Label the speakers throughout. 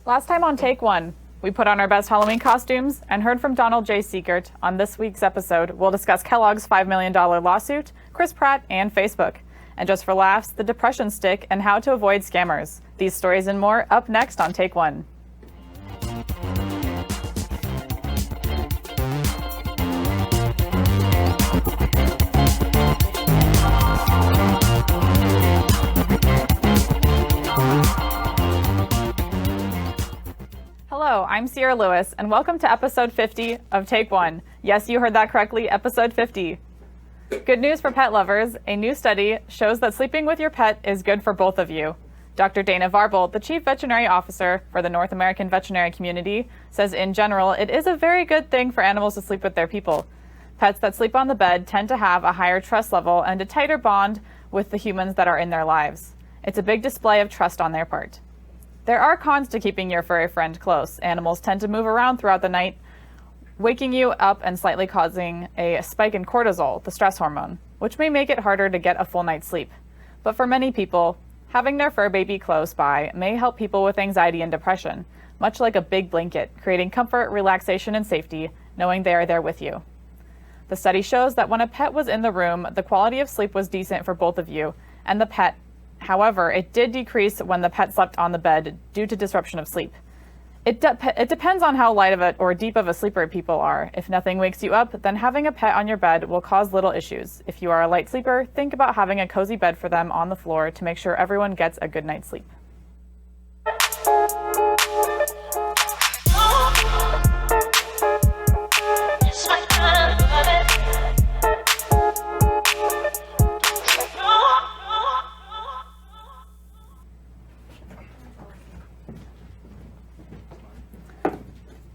Speaker 1: Last time on Take One, we put on our best Halloween costumes and heard from Donald J. Sieckert. On this week's episode, we'll discuss Kellogg's $5 million lawsuit, Chris Pratt, and Facebook. And just for laughs, the depression stick and how to avoid scammers. These stories and more up next on Take One. Hello, I'm Sierra Lewis, and welcome to episode 50 of Take One. Yes, you heard that correctly, episode 50. Good news for pet lovers. A new study shows that sleeping with your pet is good for both of you. Dr. Dana Varble, the Chief Veterinary Officer for the North American veterinary community, says in general, it is a very good thing for animals to sleep with their people. Pets that sleep on the bed tend to have a higher trust level and a tighter bond with the humans that are in their lives. It's a big display of trust on their part. There are cons to keeping your furry friend close. Animals tend to move around throughout the night, waking you up and slightly causing a spike in cortisol, the stress hormone, which may make it harder to get a full night's sleep. But for many people, having their fur baby close by may help people with anxiety and depression, much like a big blanket, creating comfort, relaxation, and safety, knowing they are there with you. The study shows that when a pet was in the room, the quality of sleep was decent for both of you and the pet. However, it did decrease when the pet slept on the bed due to disruption of sleep. It depends on how light of it or deep of a sleeper people are. If nothing wakes you up, then having a pet on your bed will cause little issues. If you are a light sleeper, think about having a cozy bed for them on the floor to make sure everyone gets a good night's sleep.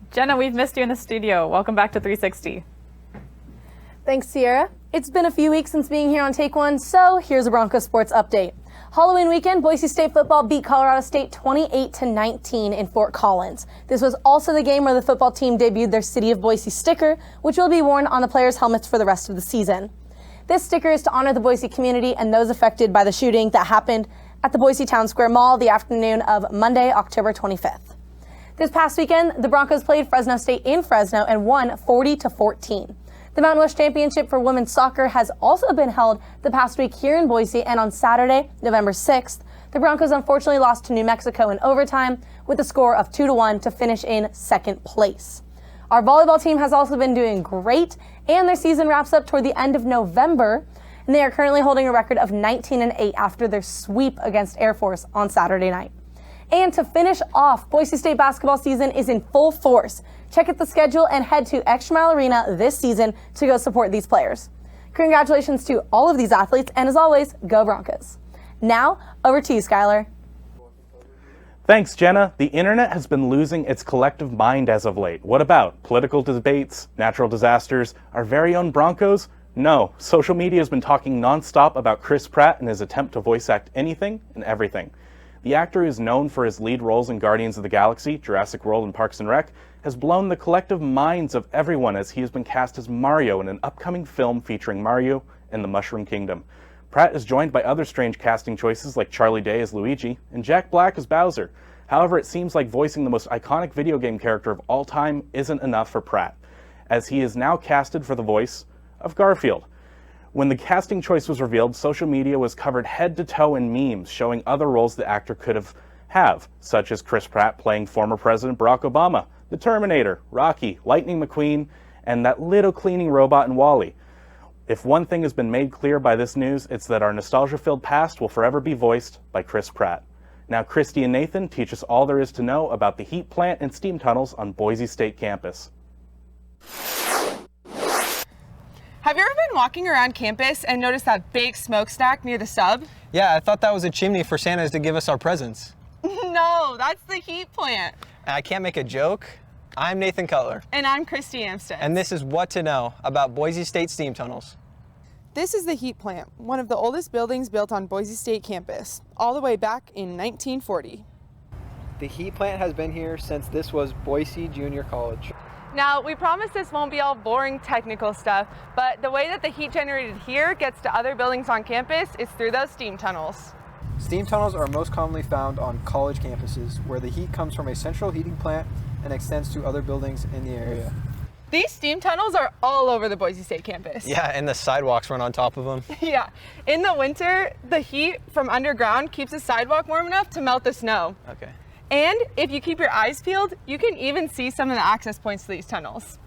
Speaker 1: Jenna, we've missed you in the studio. Welcome back to 360.
Speaker 2: Thanks, Sierra. It's been a few weeks since being here on Take One, so here's a Broncos sports update. Halloween weekend, Boise State football beat Colorado State 28-19 in Fort Collins. This was also the game where the football team debuted their City of Boise sticker, which will be worn on the players' helmets for the rest of the season. This sticker is to honor the Boise community and those affected by the shooting that happened at the Boise Town Square Mall the afternoon of Monday, October 25th. This past weekend, the Broncos played Fresno State in Fresno and won 40-14. The Mountain West Championship for women's soccer has also been held the past week here in Boise, and on Saturday, November 6th, the Broncos unfortunately lost to New Mexico in overtime with a score of 2-1 to finish in second place. Our volleyball team has also been doing great, and their season wraps up toward the end of November, and they are currently holding a record of 19-8 after their sweep against Air Force on Saturday night. And to finish off, Boise State basketball season is in full force. Check out the schedule and head to Extra Mile Arena this season to go support these players. Congratulations to all of these athletes, and as always, go Broncos. Now, over to you, Skyler.
Speaker 3: Thanks, Jenna. The internet has been losing its collective mind as of late. What about political debates, natural disasters, our very own Broncos? No, social media has been talking nonstop about Chris Pratt and his attempt to voice act anything and everything. The actor, who is known for his lead roles in Guardians of the Galaxy, Jurassic World, and Parks and Rec, has blown the collective minds of everyone as he has been cast as Mario in an upcoming film featuring Mario and the Mushroom Kingdom. Pratt is joined by other strange casting choices like Charlie Day as Luigi and Jack Black as Bowser. However, it seems like voicing the most iconic video game character of all time isn't enough for Pratt, as he is now casted for the voice of Garfield. When the casting choice was revealed, social media was covered head to toe in memes showing other roles the actor could have, such as Chris Pratt playing former President Barack Obama, the Terminator, Rocky, Lightning McQueen, and that little cleaning robot in WALL-E. If one thing has been made clear by this news, it's that our nostalgia-filled past will forever be voiced by Chris Pratt. Now Christy and Nathan teach us all there is to know about the heat plant and steam tunnels on Boise State campus.
Speaker 4: Have you ever been walking around campus and noticed that big smokestack near the sub?
Speaker 5: Yeah, I thought that was a chimney for Santas to give us our presents.
Speaker 4: No, that's the heat plant.
Speaker 5: I can't make a joke. I'm Nathan Cutler.
Speaker 4: And I'm Christy Amstead.
Speaker 5: And this is What to Know about Boise State steam tunnels.
Speaker 4: This is the heat plant, one of the oldest buildings built on Boise State campus, all the way back in 1940.
Speaker 5: The heat plant has been here since this was Boise Junior College.
Speaker 4: Now, we promise this won't be all boring technical stuff, but the way that the heat generated here gets to other buildings on campus is through those steam tunnels.
Speaker 5: Steam tunnels are most commonly found on college campuses, where the heat comes from a central heating plant and extends to other buildings in the area.
Speaker 4: These steam tunnels are all over the Boise State campus.
Speaker 6: Yeah, and the sidewalks run on top of them.
Speaker 4: Yeah. In the winter, the heat from underground keeps the sidewalk warm enough to melt the snow.
Speaker 6: Okay.
Speaker 4: And if you keep your eyes peeled, you can even see some of the access points to these tunnels.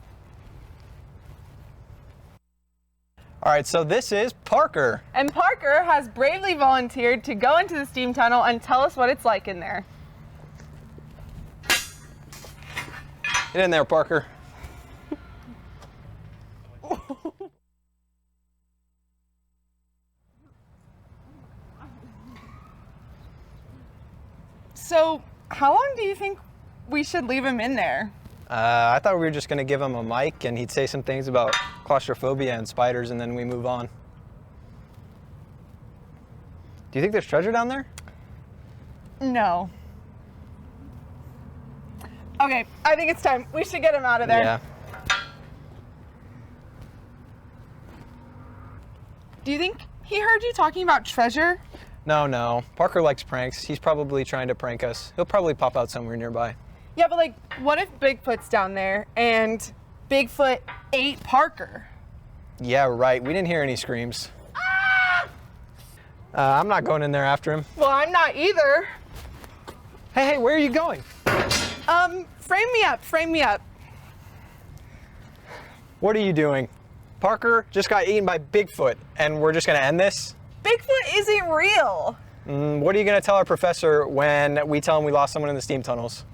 Speaker 6: All right, so this is Parker.
Speaker 4: And Parker has bravely volunteered to go into the steam tunnel and tell us what it's like in there.
Speaker 6: Get in there, Parker.
Speaker 4: So, how long do you think we should leave him in there?
Speaker 6: I thought we were just gonna give him a mic and he'd say some things about claustrophobia and spiders and then we move on. Do you think there's treasure down there?
Speaker 4: No. Okay, I think it's time. We should get him out of there.
Speaker 6: Yeah.
Speaker 4: Do you think he heard you talking about treasure?
Speaker 6: No. Parker likes pranks. He's probably trying to prank us. He'll probably pop out somewhere nearby.
Speaker 4: Yeah, but like, what if Bigfoot's down there and Bigfoot ate Parker?
Speaker 6: Yeah, right. We didn't hear any screams. I'm not going in there after him.
Speaker 4: Well, I'm not either.
Speaker 6: Hey, where are you going?
Speaker 4: Frame me up.
Speaker 6: What are you doing? Parker just got eaten by Bigfoot and we're just gonna end this?
Speaker 4: Bigfoot isn't real.
Speaker 6: What are you gonna tell our professor when we tell him we lost someone in the steam tunnels?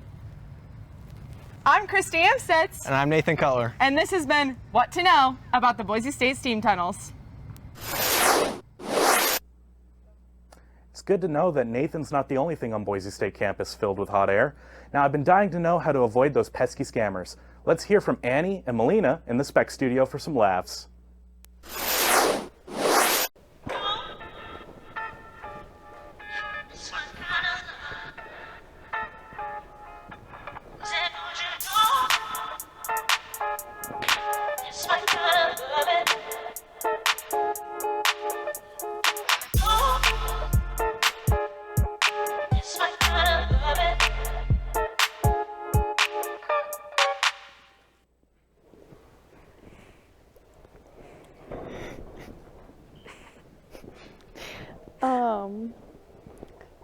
Speaker 4: I'm Christy Amstutz,
Speaker 6: And I'm Nathan Cutler.
Speaker 4: and this has been What to Know about the Boise State Steam Tunnels.
Speaker 3: It's good to know that Nathan's not the only thing on Boise State campus filled with hot air. Now, I've been dying to know how to avoid those pesky scammers. Let's hear from Annie and Melina in the spec studio for some laughs.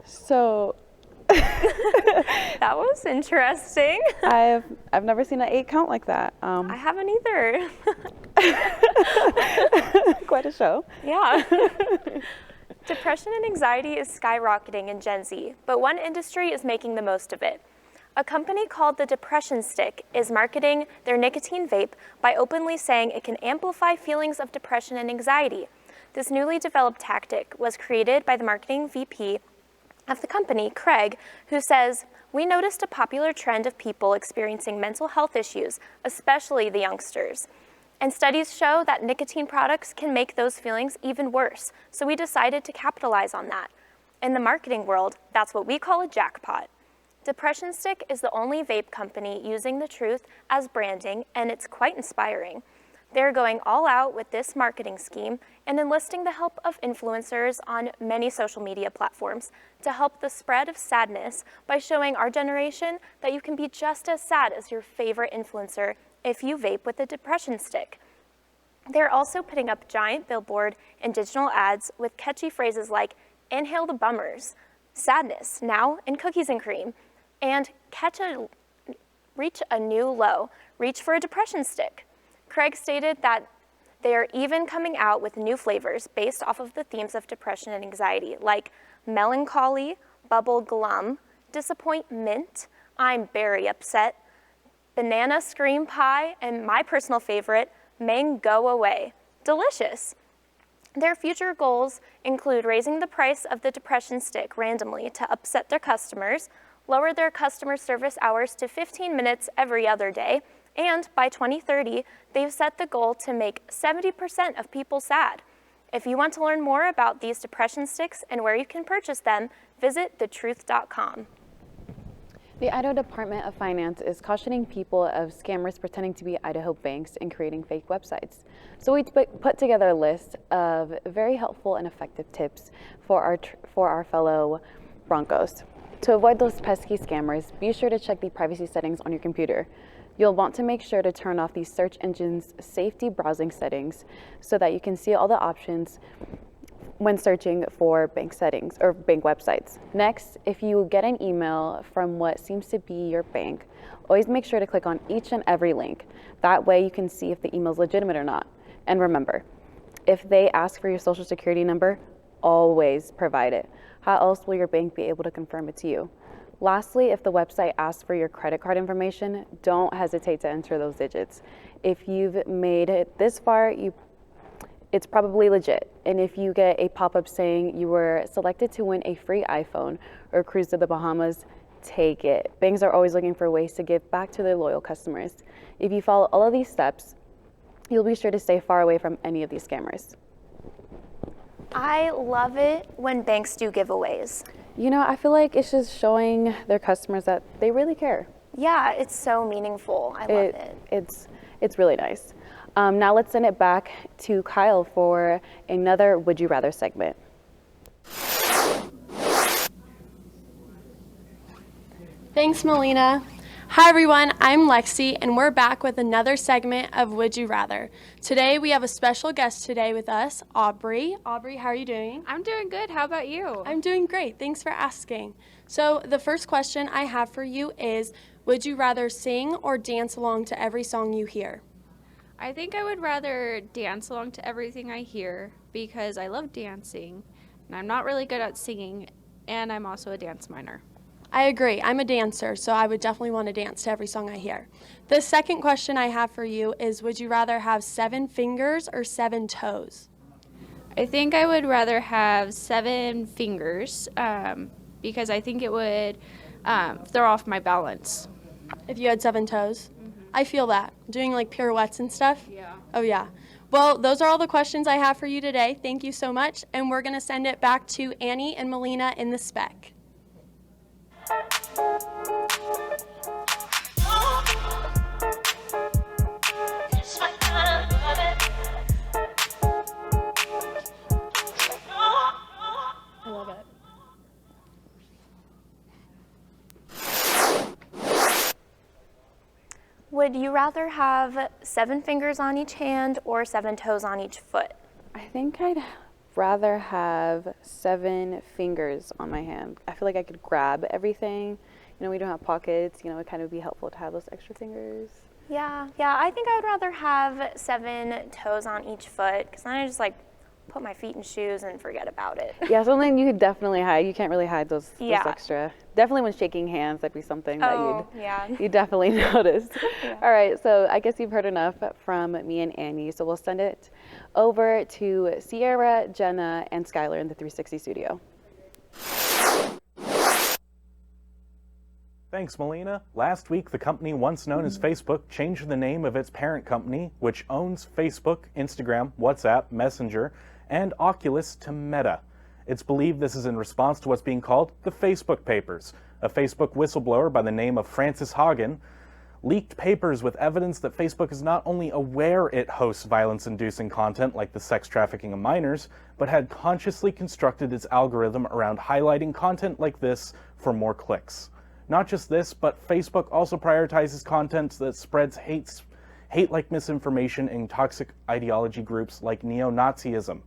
Speaker 7: So
Speaker 8: That was interesting.
Speaker 7: I've never seen an 8 count like that.
Speaker 8: I haven't either.
Speaker 7: Quite a show.
Speaker 8: Yeah. Depression and anxiety is skyrocketing in Gen Z, but one industry is making the most of it. A company called the Depression Stick is marketing their nicotine vape by openly saying it can amplify feelings of depression and anxiety. This newly developed tactic was created by the marketing VP of the company, Craig, who says, "We noticed a popular trend of people experiencing mental health issues, especially the youngsters. And studies show that nicotine products can make those feelings even worse, so we decided to capitalize on that. In the marketing world, that's what we call a jackpot." Depression Stick is the only vape company using the truth as branding, and it's quite inspiring. They're going all out with this marketing scheme and enlisting the help of influencers on many social media platforms to help the spread of sadness by showing our generation that you can be just as sad as your favorite influencer if you vape with a depression stick. They're also putting up giant billboard and digital ads with catchy phrases like "inhale the bummers," "sadness now in cookies and cream," and "reach a new low, reach for a depression stick." Craig stated that they are even coming out with new flavors based off of the themes of depression and anxiety, like melancholy, bubble glum, disappointment, I'm very upset, banana scream pie, and my personal favorite, mango away. Delicious. Their future goals include raising the price of the depression stick randomly to upset their customers, lower their customer service hours to 15 minutes every other day, and by 2030, they've set the goal to make 70% of people sad. If you want to learn more about these depression sticks and where you can purchase them, visit thetruth.com.
Speaker 7: The Idaho Department of Finance is cautioning people of scammers pretending to be Idaho banks and creating fake websites. So we put together a list of very helpful and effective tips for our fellow Broncos. To avoid those pesky scammers, be sure to check the privacy settings on your computer. You'll want to make sure to turn off the search engine's safety browsing settings so that you can see all the options when searching for bank settings or bank websites. Next, if you get an email from what seems to be your bank, always make sure to click on each and every link. That way you can see if the email is legitimate or not. And remember, if they ask for your social security number, always provide it. How else will your bank be able to confirm it's you? Lastly, if the website asks for your credit card information, don't hesitate to enter those digits. If you've made it this far, it's probably legit. And if you get a pop-up saying you were selected to win a free iPhone or a cruise to the Bahamas, take it. Banks are always looking for ways to give back to their loyal customers. If you follow all of these steps, you'll be sure to stay far away from any of these scammers.
Speaker 8: I love it when banks do giveaways.
Speaker 7: You know, I feel like it's just showing their customers that they really care.
Speaker 8: Yeah, it's so meaningful. I love it.
Speaker 7: It's really nice. Now let's send it back to Kyle for another Would You Rather segment.
Speaker 2: Thanks, Melina. Hi everyone, I'm Lexi and we're back with another segment of Would You Rather. Today we have a special guest today with us, Aubrey. Aubrey, how are you doing?
Speaker 9: I'm doing good. How about you?
Speaker 2: I'm doing great. Thanks for asking. So the first question I have for you is, would you rather sing or dance along to every song you hear?
Speaker 9: I think I would rather dance along to everything I hear because I love dancing and I'm not really good at singing and I'm also a dance minor.
Speaker 2: I agree. I'm a dancer, so I would definitely want to dance to every song I hear. The second question I have for you is, would you rather have 7 fingers or 7 toes?
Speaker 9: I think I would rather have 7 fingers because I think it would throw off my balance.
Speaker 2: If you had 7 toes? Mm-hmm. I feel that. Doing like pirouettes and stuff?
Speaker 9: Yeah.
Speaker 2: Oh, yeah. Well, those are all the questions I have for you today. Thank you so much. And we're going to send it back to Annie and Melina in the spec. I love it.
Speaker 8: Would you rather have 7 fingers on each hand or 7 toes on each foot?
Speaker 7: I think I'd rather have 7 fingers on my hand. I feel like I could grab everything. You know, we don't have pockets. You know, it kind of be helpful to have those extra fingers.
Speaker 8: Yeah, I think I would rather have 7 toes on each foot because then I just like put my feet in shoes and forget about it.
Speaker 7: Yeah, something you could definitely hide. You can't really hide those
Speaker 8: Yeah.
Speaker 7: extra. Definitely when shaking hands, that'd be something that
Speaker 8: yeah.
Speaker 7: you'd definitely notice.
Speaker 8: Yeah.
Speaker 7: All right, so I guess you've heard enough from me and Annie, so we'll send it over to Sierra, Jenna, and Skyler in the 360 studio.
Speaker 3: Thanks, Melina. Last week, the company once known as Facebook changed the name of its parent company, which owns Facebook, Instagram, WhatsApp, Messenger, and Oculus, to Meta. It's believed this is in response to what's being called the Facebook Papers. A Facebook whistleblower by the name of Frances Haugen leaked papers with evidence that Facebook is not only aware it hosts violence-inducing content like the sex trafficking of minors, but had consciously constructed its algorithm around highlighting content like this for more clicks. Not just this, but Facebook also prioritizes content that spreads hate-like misinformation in toxic ideology groups like neo-Nazism.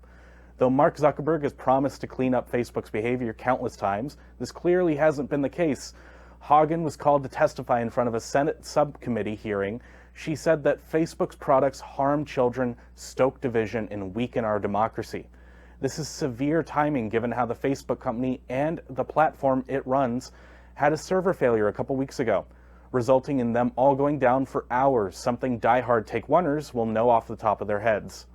Speaker 3: Though Mark Zuckerberg has promised to clean up Facebook's behavior countless times, this clearly hasn't been the case. Haugen was called to testify in front of a Senate subcommittee hearing. She said that Facebook's products harm children, stoke division, and weaken our democracy. This is severe timing given how the Facebook company and the platform it runs had a server failure a couple weeks ago, resulting in them all going down for hours, something diehard Take-Oneers will know off the top of their heads.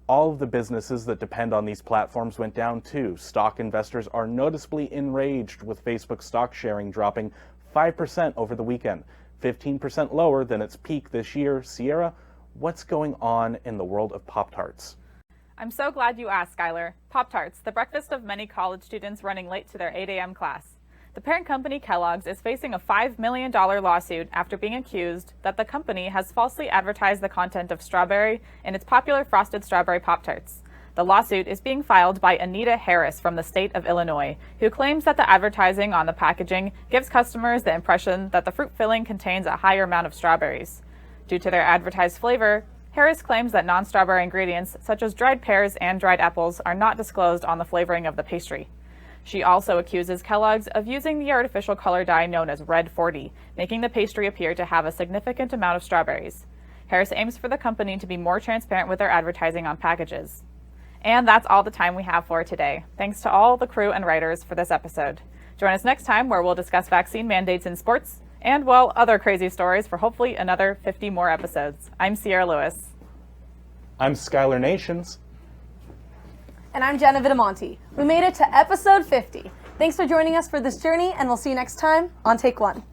Speaker 3: All of the businesses that depend on these platforms went down too. Stock investors are noticeably enraged with Facebook stock sharing dropping 5% over the weekend, 15% lower than its peak this year. Sierra, what's going on in the world of Pop-Tarts?
Speaker 1: I'm so glad you asked, Skyler. Pop-Tarts, the breakfast of many college students running late to their 8 a.m. class. The parent company Kellogg's is facing a $5 million lawsuit after being accused that the company has falsely advertised the content of strawberry in its popular frosted strawberry Pop-Tarts. The lawsuit is being filed by Anita Harris from the state of Illinois, who claims that the advertising on the packaging gives customers the impression that the fruit filling contains a higher amount of strawberries. Due to their advertised flavor, Harris claims that non-strawberry ingredients such as dried pears and dried apples are not disclosed on the flavoring of the pastry. She also accuses Kellogg's of using the artificial color dye known as Red 40, making the pastry appear to have a significant amount of strawberries. Harris aims for the company to be more transparent with their advertising on packages. And that's all the time we have for today. Thanks to all the crew and writers for this episode. Join us next time where we'll discuss vaccine mandates in sports and, well, other crazy stories for hopefully another 50 more episodes. I'm Sierra Lewis.
Speaker 3: I'm Skyler Nations.
Speaker 2: And I'm Jenna Vitamanti. We made it to episode 50. Thanks for joining us for this journey, and we'll see you next time on Take One.